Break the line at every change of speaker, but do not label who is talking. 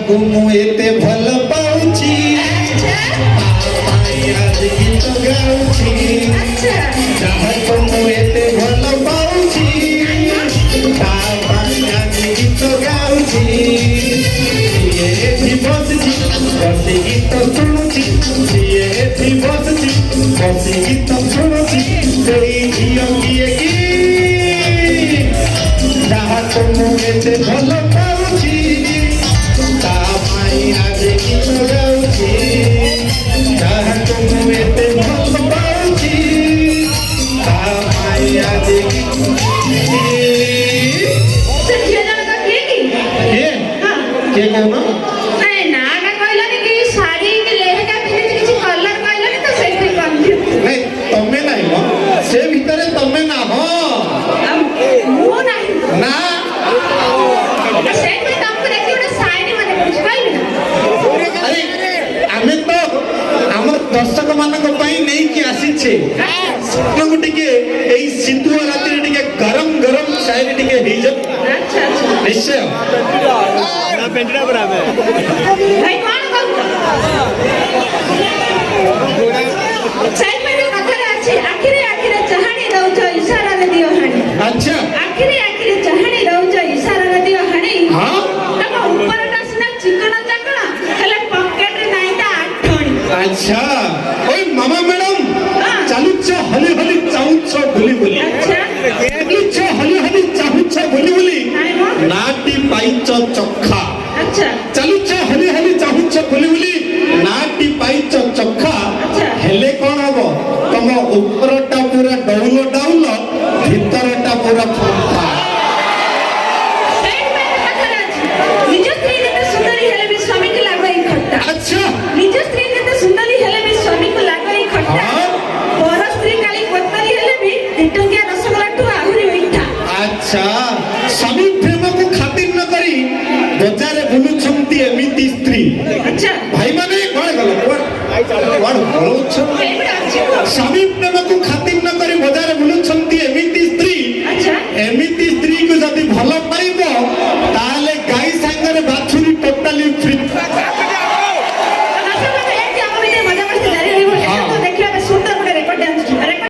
को मुझे भल पाऊची आज गीत गाऊची जहाँ को मुझे भल पाऊची आज गीत गाऊची ये भी बसची बसी गीत शुणुची ये भी बसची बसी गीत शुणुची कोई झियो किए की जहाँ को मुझे भल पाऊची आज गीत गाऊची जहाँ को मुझे भल पाऊची आज गीत के कौन तमें ना से भीतर तमें ना हो ना अरे आमे तो आम दर्शक मानक नहीं कि आसीछे सिंधु राति गरम गरम चाय निश्चय अच्छा अच्छा ओए मामा मैडम चालुच हली हली चाहुच बोली बोली चालुच हली हली चाहुच बोली बोली नाटी पाइच चखा चालुच हली हली चाहुच बोली बोली नाटी पाइच चखा हेले कौन हबो तुम ऊपरटा पूरा डौल डाउल भीतरटा पूरा फंफा अच्छा
निज स्त्री केते सुंदरी हेले भी स्वामी को लागई खट्टा पर स्त्री काली पत्तरी हेले भी दिटंगिया रसगोल्ला टू आहुरी मीठा
अच्छा स्वामी प्रेम को खातिर न करी बजारे बुलुछंती एमिति स्त्री
अच्छा
भाई माने कोन गलो कोन बोलुछ स्वामी प्रेम